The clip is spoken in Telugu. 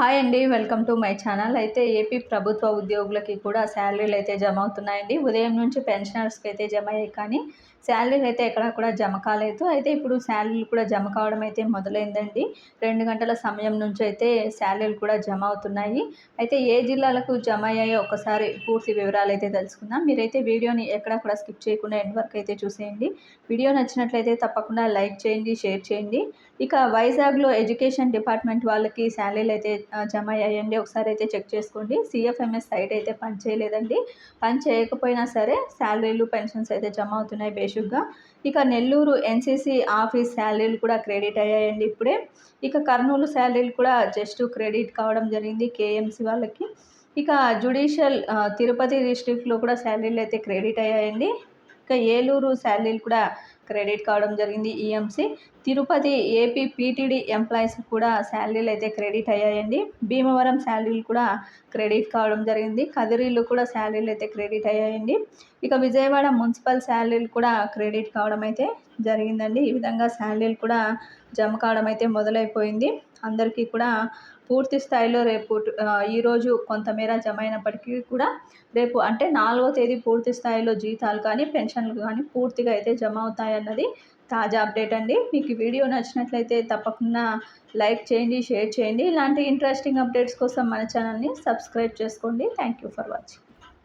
హాయ్ అండి. Welcome to my channel. అయితే ఏపీ ప్రభుత్వ ఉద్యోగులకి కూడా శాలరీలు అయితే జమ అవుతున్నాయండి. ఉదయం నుంచి పెన్షనర్స్‌కి అయితే జమ అయ్యాయి, కానీ శాలరీలు అయితే ఎక్కడా కూడా జమ కాలేదు. అయితే ఇప్పుడు శాలరీలు కూడా జమ కావడం అయితే మొదలైందండి. 2 గంటల సమయం నుంచి అయితే శాలరీలు కూడా జమ అవుతున్నాయి. అయితే ఏ జిల్లాలకు జమ అయ్యాయో ఒకసారి పూర్తి వివరాలు అయితే తెలుసుకుందాం. మీరైతే వీడియోని ఎక్కడా కూడా స్కిప్ చేయకుండా ఎండ్ వరకు అయితే చూసేయండి. వీడియో నచ్చినట్లయితే తప్పకుండా లైక్ చేయండి, షేర్ చేయండి. ఇక వైజాగ్‌లో ఎడ్యుకేషన్ డిపార్ట్మెంట్ వాళ్ళకి శాలరీలు అయితే జమ అయ్యాయండి. ఒకసారి అయితే చెక్ చేసుకోండి. సీఎఫ్ఎంఎస్ సైట్ అయితే పని చేయలేదండి. పని చేయకపోయినా సరే శాలరీలు, పెన్షన్స్ అయితే జమ అవుతున్నాయి బేషుగ్గా. ఇక నెల్లూరు ఎన్సీసీ ఆఫీస్ శాలరీలు కూడా క్రెడిట్ అయ్యాయండి ఇప్పుడే. ఇక కర్నూలు శాలరీలు కూడా జస్ట్ క్రెడిట్ కావడం జరిగింది కేఎంసీ వాళ్ళకి. ఇక జ్యుడిషియల్ తిరుపతి డిస్ట్రిక్ట్‌లో కూడా శాలరీలు అయితే క్రెడిట్ అయ్యాయండి. ఇక ఏలూరు శాలరీలు కూడా క్రెడిట్ కావడం జరిగింది EMC. Tirupati AP PTD employees కూడా శాలరీలు అయితే క్రెడిట్ అయ్యాయండి. భీమవరం శాలరీలు కూడా క్రెడిట్ కావడం జరిగింది. కదిరీలు కూడా శాలరీలు అయితే క్రెడిట్ అయ్యాయండి. ఇక విజయవాడ మున్సిపల్ శాలరీలు కూడా క్రెడిట్ కావడం అయితే జరిగిందండి. ఈ విధంగా శాలరీలు కూడా జమ కావడం అయితే మొదలైపోయింది. అందరికీ కూడా పూర్తి స్థాయిలో ఈరోజు కొంతమేర జమ అయినప్పటికీ కూడా రేపు అంటే 4వ తేదీ పూర్తి స్థాయిలో జీతాలు కానీ, పెన్షన్లు కానీ పూర్తిగా అయితే జమ అవుతాయన్నది తాజా అప్డేట్ అండి. మీకు ఈ వీడియో నచ్చినట్లయితే తప్పకుండా లైక్ చేయండి, షేర్ చేయండి. ఇలాంటి ఇంట్రెస్టింగ్ అప్డేట్స్ కోసం మన ఛానల్ని సబ్స్క్రైబ్ చేసుకోండి. Thank you for watching.